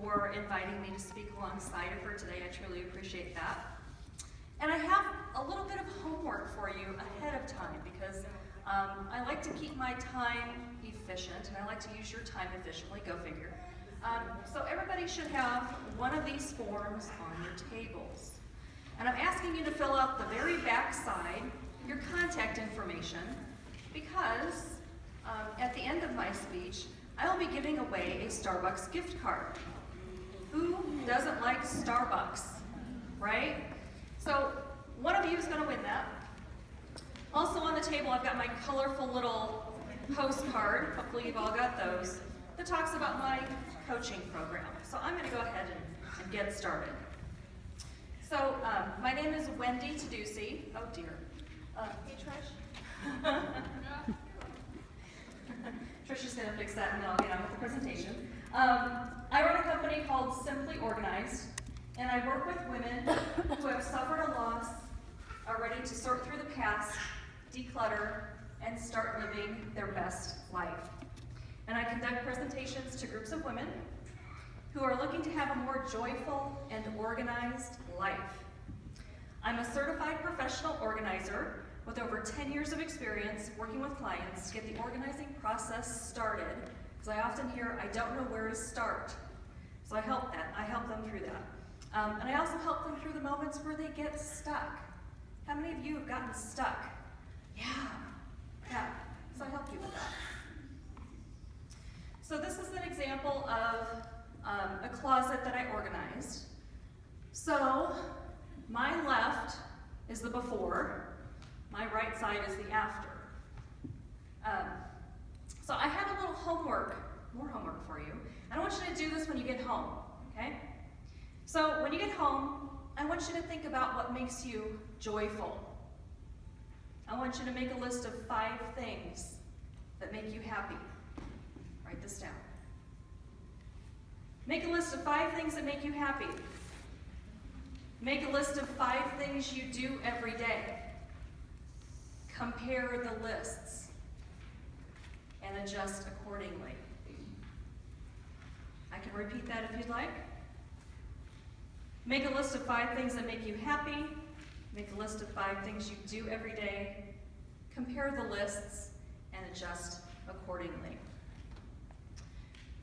for inviting me to speak alongside of her today. I truly appreciate that. And I have a little bit of homework for you ahead of time because I like to keep my time efficient, and I like to use your time efficiently, go figure. So everybody should have one of these forms on your tables. And I'm asking you to fill out the very back side, your contact information, because at the end of my speech, I will be giving away a Starbucks gift card. Who doesn't like Starbucks, right? So one of you is going to win that. Also on the table, I've got my colorful little postcard, hopefully you've all got those, that talks about my coaching program. So I'm going to go ahead and get started. So my name is Wendy Tadusi. Oh dear. Hey Trish. Trish is going to fix that and then I'll get on with the presentation. I run a company called Simply Organized, and I work with women who have suffered a loss, are ready to sort through the past, declutter, and start living their best life. And I conduct presentations to groups of women who are looking to have a more joyful and organized life. I'm a certified professional organizer with over 10 years of experience working with clients to get the organizing process started, because I often hear, I don't know where to start. So I help them through that. And I also help them through the moments where they get stuck. How many of you have gotten stuck? Yeah. So I help you with that. So this is an example of a closet that I organized. So my left is the before, my right side is the after. So I have a little more homework for you. I want you to do this when you get home, okay? So when you get home, I want you to think about what makes you joyful. I want you to make a list of 5 things that make you happy. Write this down. Make a list of 5 things that make you happy. Make a list of 5 things you do every day. Compare the lists and adjust accordingly. I can repeat that if you'd like. Make a list of 5 things that make you happy. Make a list of 5 things you do every day. Compare the lists and adjust accordingly.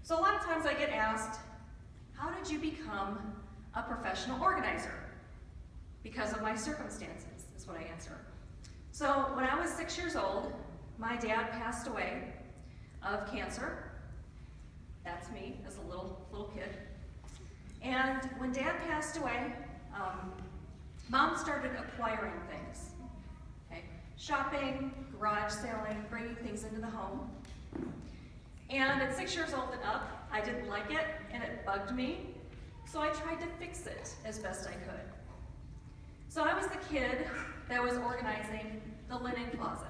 So a lot of times I get asked, how did you become a professional organizer? Because of my circumstances, is what I answer. So when I was 6 years old, my dad passed away of cancer. That's me as a little kid. And when Dad passed away, Mom started acquiring things. Okay? Shopping, garage selling, bringing things into the home. And at 6 years old and up, I didn't like it, and it bugged me, so I tried to fix it as best I could. So I was the kid that was organizing the linen closet.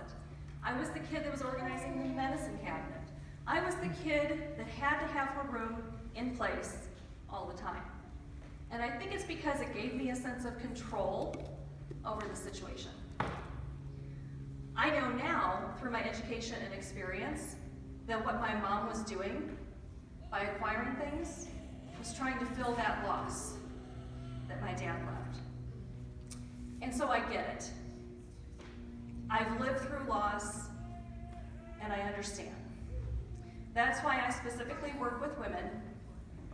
I was the kid that was organizing the medicine cabinet. I was the kid that had to have her room in place all the time. And I think it's because it gave me a sense of control over the situation. I know now, through my education and experience, that what my mom was doing by acquiring things was trying to fill that loss that my dad left. And so I get it. I've lived through loss, and I understand. That's why I specifically work with women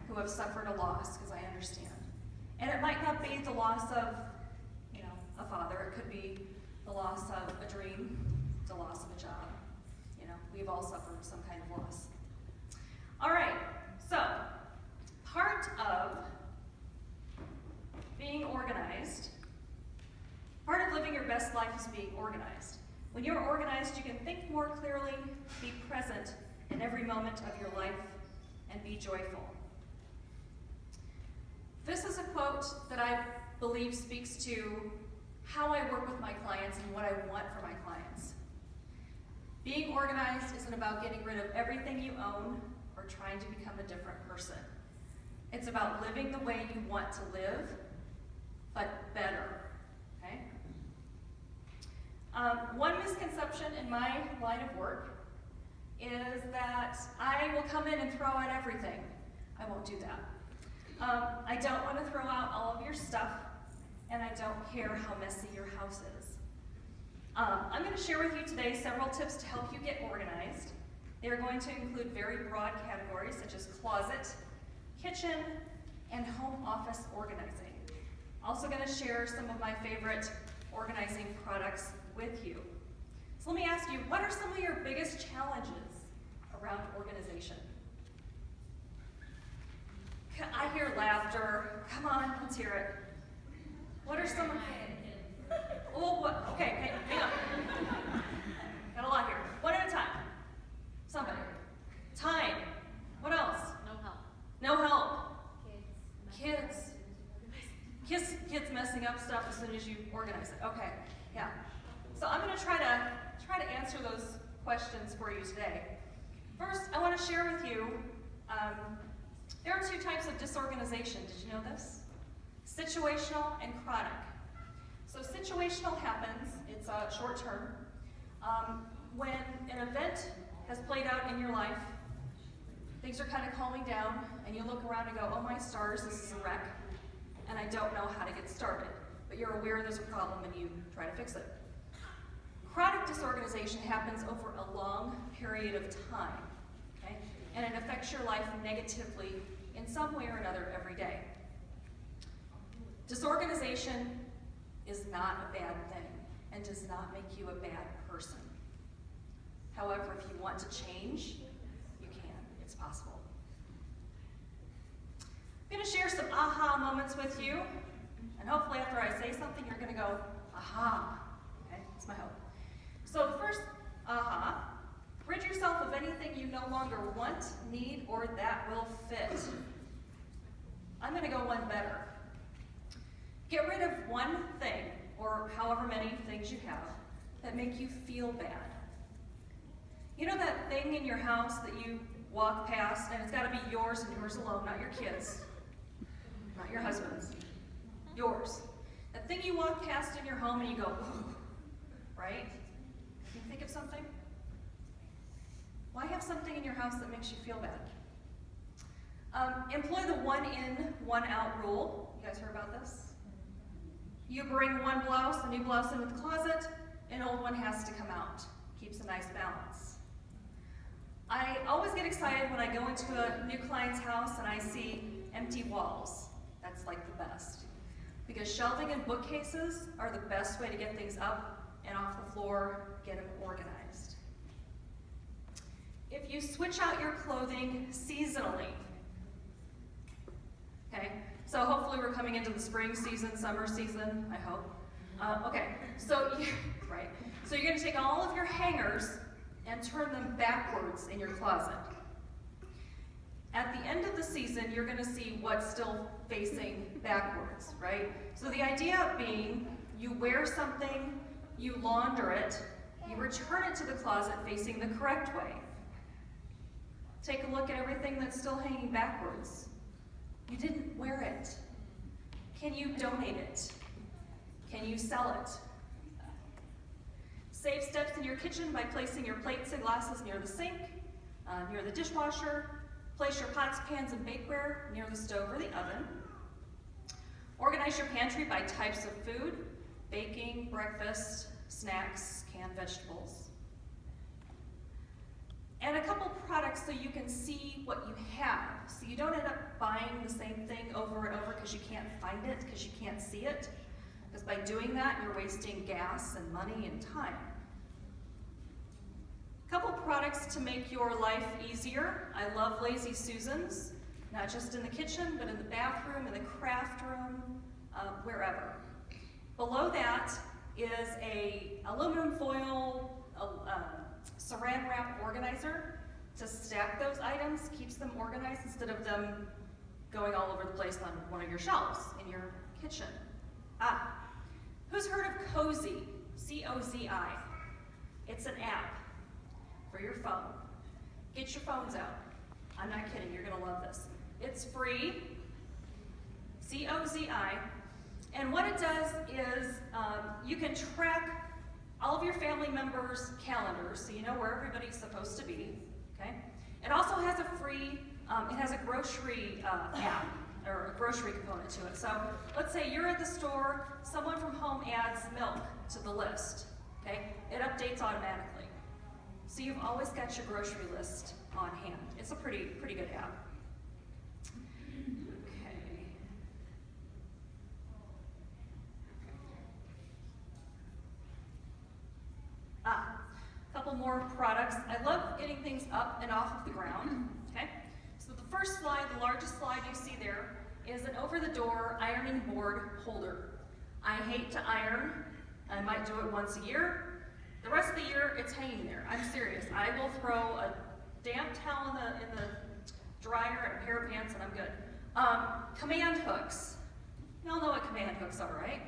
who have suffered a loss, because I understand. And it might not be the loss of, a father. It could be the loss of a dream, the loss of a job. We've all suffered some kind of loss. All right, so part of being organized, part of living your best life is being organized. When you're organized, you can think more clearly, be present in every moment of your life, and be joyful. This is a quote that I believe speaks to how I work with my clients and what I want for my clients. Being organized isn't about getting rid of everything you own or trying to become a different person. It's about living the way you want to live, but better, okay? One misconception in my line of work is that I will come in and throw out everything. I won't do that. I don't want to throw out all of your stuff, and I don't care how messy your house is. I'm going to share with you today several tips to help you get organized. They are going to include very broad categories such as closet, kitchen, and home office organizing. Also going to share some of my favorite organizing products with you. So let me ask you, what are some of your biggest challenges around organization? I hear laughter. Come on, let's hear it. What are some of Oh, what? Okay, hang on. Got a lot here. One at a time. Somebody. Time. What else? No help. No help. Kids. Kids messing up stuff as soon as you organize it. Okay, yeah. So I'm going to try to answer those questions for you today. First, I want to share with you, there are two types of disorganization. Did you know this? Situational and chronic. So situational happens, it's short term, when an event has played out in your life, things are kind of calming down, and you look around and go, oh my stars, this is a wreck, and I don't know how to get started. But you're aware there's a problem and you try to fix it. Chronic disorganization happens over a long period of time, okay? And it affects your life negatively in some way or another every day. Disorganization is not a bad thing and does not make you a bad person. However, if you want to change, you can. It's possible. I'm going to share some aha moments with you, and hopefully after I say something, you're going to go, aha. Okay, that's my hope. So the first aha, rid yourself of anything you no longer want, need, or that will fit. I'm going to go one better. Get rid of one thing, or however many things you have, that make you feel bad. You know that thing in your house that you walk past, and it's got to be yours and yours alone, not your kids, not your husband's, yours. That thing you walk past in your home and you go, ooh, right? Can you think of something? Why have something in your house that makes you feel bad? Employ the one in, one out rule. You guys heard about this? You bring one blouse, a new blouse into the closet, an old one has to come out. Keeps a nice balance. I always get excited when I go into a new client's house and I see empty walls. That's like the best. Because shelving and bookcases are the best way to get things up and off the floor, get them organized. If you switch out your clothing seasonally, okay, so hopefully we're coming into the spring season, summer season, I hope. Okay, so right. So you're going to take all of your hangers and turn them backwards in your closet. At the end of the season, you're going to see what's still facing backwards, right? So the idea being, you wear something, you launder it, you return it to the closet facing the correct way. Take a look at everything that's still hanging backwards. You didn't wear it. Can you donate it? Can you sell it? Save steps in your kitchen by placing your plates and glasses near the sink, near the dishwasher. Place your pots, pans, and bakeware near the stove or the oven. Organize your pantry by types of food, baking, breakfast, snacks, canned vegetables. And a couple products so you can see what you have. So you don't end up buying the same thing over and over because you can't find it, because you can't see it. Because by doing that, you're wasting gas and money and time. Couple products to make your life easier. I love Lazy Susans, not just in the kitchen, but in the bathroom, in the craft room, wherever. Below that is a aluminum foil saran wrap organizer to stack those items, keeps them organized instead of them going all over the place on one of your shelves in your kitchen. Who's heard of Cozy? C-O-Z-I. It's an app for your phone. Get your phones out. I'm not kidding, you're gonna love this. It's free, C-O-Z-I, and what it does is you can track all of your family members' calendars so you know where everybody's supposed to be, okay? It also has a free, it has a grocery app or a grocery component to it. So let's say you're at the store, someone from home adds milk to the list, okay? It updates automatically. So you've always got your grocery list on hand. It's a pretty good app. Okay. A couple more products. I love getting things up and off of the ground, okay? So the first slide, the largest slide you see there, is an over-the-door ironing board holder. I hate to iron. I might do it once a year. The rest of the year, it's hanging there. I'm serious. I will throw a damp towel in the dryer and a pair of pants and I'm good. Command hooks. You all know what command hooks are, right?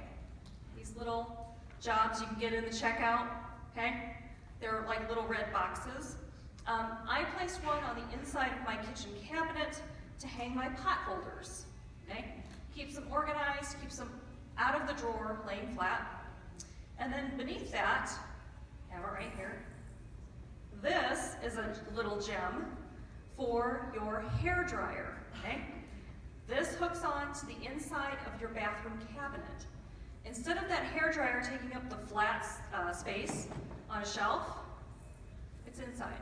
These little jobs you can get in the checkout, okay? They're like little red boxes. I placed one on the inside of my kitchen cabinet to hang my pot holders, okay? Keeps them organized, keeps them out of the drawer, laying flat. And then beneath that, I have it right here, this is a little gem for your hair dryer, okay? This hooks on to the inside of your bathroom cabinet. Instead of that hair dryer taking up the flat space on a shelf, it's inside.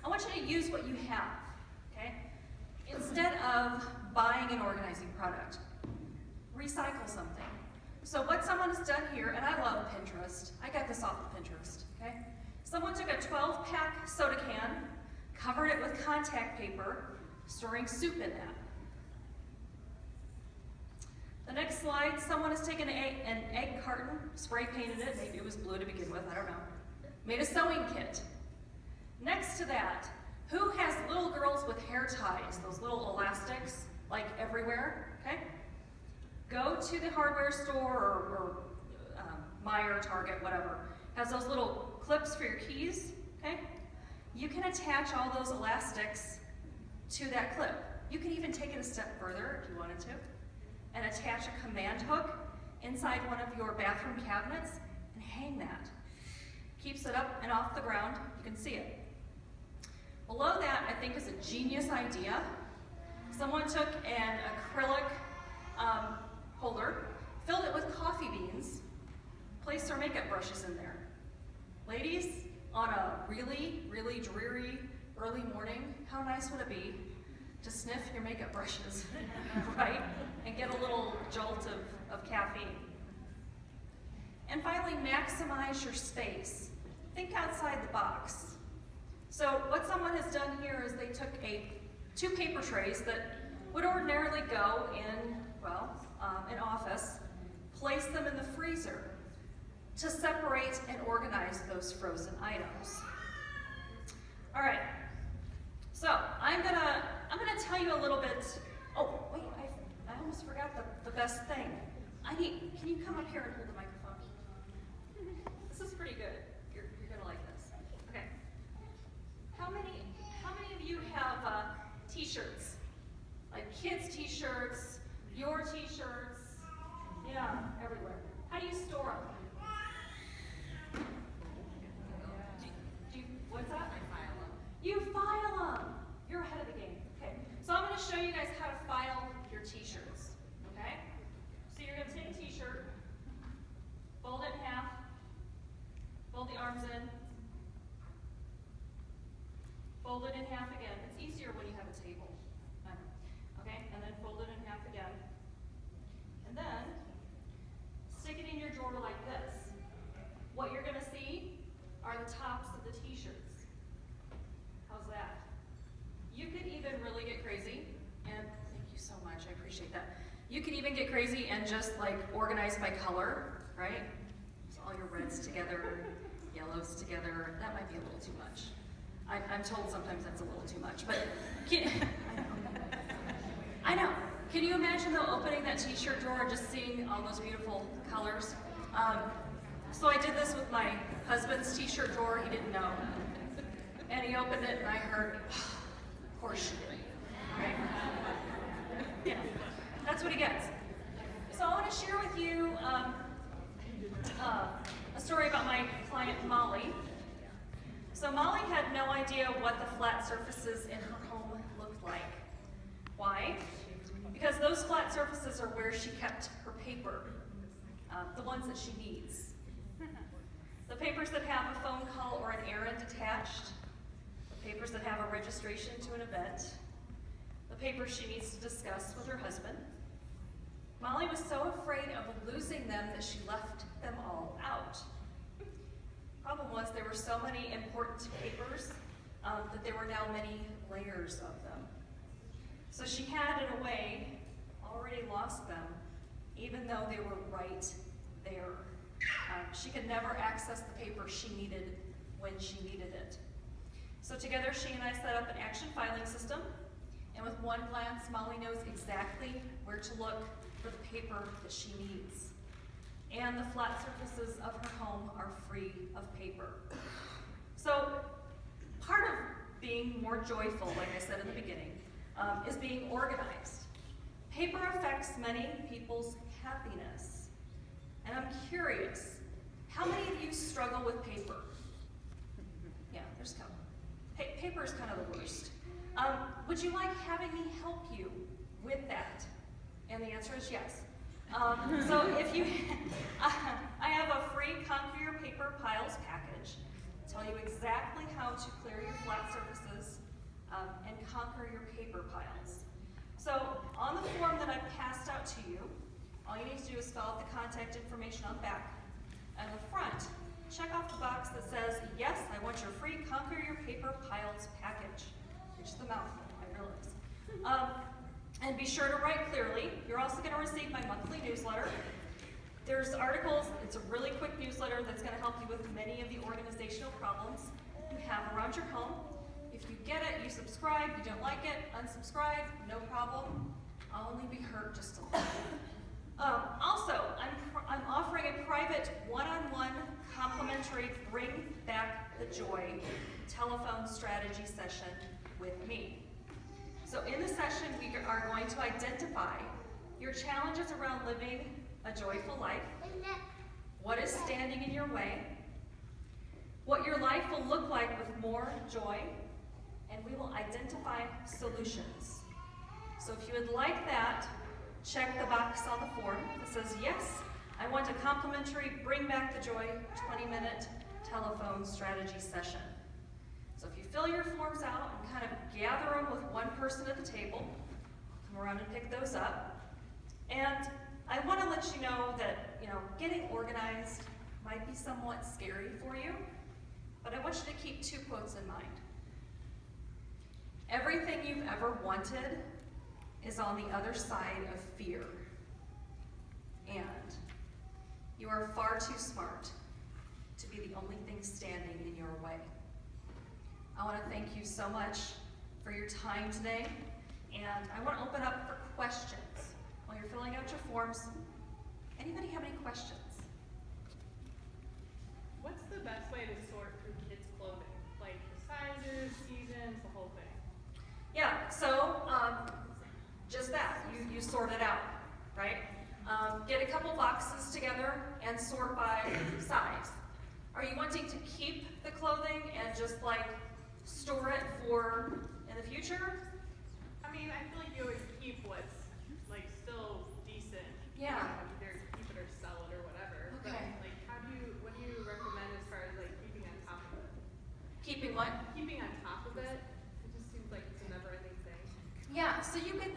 I want you to use what you have, okay? Instead of buying an organizing product, recycle something. So what someone has done here, and I love Pinterest, I got this off of Pinterest, okay? Someone took a 12-pack soda can, covered it with contact paper, storing soup in that. The next slide, someone has taken an egg carton, spray painted it, maybe it was blue to begin with, I don't know. Made a sewing kit. Next to that, who has little girls with hair ties, those little elastics, like everywhere, okay? Go to the hardware store or Meijer, Target, whatever. Has those little clips for your keys, okay? You can attach all those elastics to that clip. You can even take it a step further if you wanted to, and attach a command hook inside one of your bathroom cabinets and hang that. Keeps it up and off the ground, you can see it. Below that, I think, is a genius idea. Someone took an acrylic holder, filled it with coffee beans, placed their makeup brushes in there. Ladies, on a really, really dreary early morning, how nice would it be to sniff your makeup brushes, right? And get a little jolt of caffeine. And finally, maximize your space. Think outside the box. So what someone has done here is they took two paper trays that would ordinarily go in, well, an office, place them in the freezer to separate and organize those frozen items. All right, so I'm gonna tell you a little bit. Oh wait, I almost forgot the best thing. Can you come up here and hold the microphone? This is pretty good. You're gonna like this. Okay. How many of you have T-shirts? Like kids' T-shirts, your T-shirts, yeah, everywhere. How do you store them? What's that? I file them. You file them. You're ahead of the game. Okay. So I'm going to show you guys how to file your T-shirts. Okay. So you're going to take a T-shirt, fold it in half, fold the arms in, fold it in half again. It's easier when you have a table. Okay, and then fold it in half again. And then stick it in your drawer like this. What you're going to see are the tops of the T-shirts. How's that? You could even really get crazy, and thank you so much, I appreciate that. You could even get crazy and just like organize by color, right? So all your reds together, yellows together. That might be a little too much. I'm told sometimes that's a little too much, but I know. Can you imagine though opening that T-shirt drawer and just seeing all those beautiful colors? So I did this with my husband's T-shirt drawer. He didn't know, and he opened it, and I heard, of course you did, right? Yeah, that's what he gets. So I want to share with you a story about my client Molly. So Molly had no idea what the flat surfaces in her home looked like. Why? Because those flat surfaces are where she kept her paper, the ones that she needs. The papers that have a phone call or an errand attached, the papers that have a registration to an event, the papers she needs to discuss with her husband. Molly was so afraid of losing them that she left them all out. Problem was there were so many important papers that there were now many layers of them. So she had, in a way, already lost them, even though they were right there. She could never access the paper she needed when she needed it. So together she and I set up an action filing system, and with one glance, Molly knows exactly where to look for the paper that she needs. And the flat surfaces of her home are free of paper. So part of being more joyful, like I said in the beginning, is being organized. Paper affects many people's happiness. And I'm curious, how many of you struggle with paper? Yeah, there's a couple. Paper is kind of the worst. Would you like having me help you with that? And the answer is yes. So if you, I have a free Conquer Your Paper Piles package. Tell you exactly how to clear your flat surfaces and conquer your paper piles. So on the form that I passed out to you, all you need to do is fill out the contact information on the back. And the front, check off the box that says, yes, I want your free Conquer Your Paper Piles package, which is the mouthful, I realize. And be sure to write clearly. You're also going to receive my monthly newsletter. There's articles, it's a really quick newsletter that's going to help you with many of the organizational problems you have around your home. If you get it, you subscribe. You don't like it, unsubscribe, no problem. I'll only be hurt just a little. Also, I'm offering a private one-on-one complimentary Bring Back the Joy telephone strategy session with me. So in the session, we are going to identify your challenges around living a joyful life, what is standing in your way, what your life will look like with more joy, and we will identify solutions. So if you would like that, check the box on the form that says, yes, I want a complimentary Bring Back the Joy 20-minute telephone strategy session. So if you fill your forms out and kind of gather them with one person at the table, come around and pick those up. And I want to let you know that, getting organized might be somewhat scary for you, but I want you to keep two quotes in mind. Everything you've ever wanted is on the other side of fear. And you are far too smart to be the only thing standing in your way. I want to thank you so much for your time today, and I want to open up for questions. While you're filling out your forms, anybody have any questions? What's the best way to sort through kids' clothing? Like sizes, seasons, the whole thing? Yeah, so just that, you sort it out, right? Get a couple boxes together and sort by size. Are you wanting to keep the clothing and just store it for in the future? I mean, I feel like you always keep what's still decent. Yeah. Either keep it or sell it or whatever. Okay. But what do you recommend as far as keeping on top of it? Keeping what? Keeping on top of it. It just seems like it's a never-ending thing. Yeah, so you could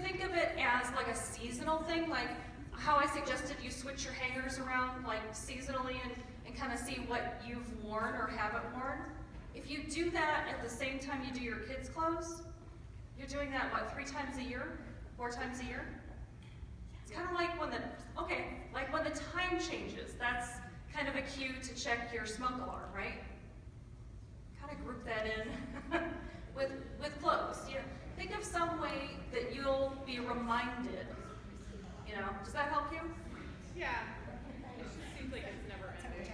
think of it as a seasonal thing, like how I suggested you switch your hangers around seasonally and kind of see what you've worn or haven't worn. If you do that at the same time you do your kids' clothes, you're doing that, 3 times a year? 4 times a year? It's kind of like when the time changes, that's kind of a cue to check your smoke alarm, right? Kind of group that in with clothes. Think of some way that you'll be reminded. Does that help you? Yeah. It just seems like it's never ending.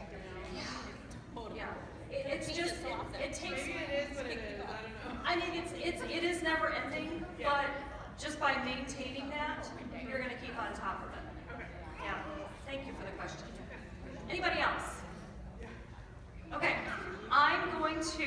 Yeah. It takes. Maybe it is what it is. I don't know. I mean, it is never ending, Yeah. but just by maintaining that, you're going to keep on top of it. Okay. Yeah. Thank you for the question. Anybody else? Okay. I'm going to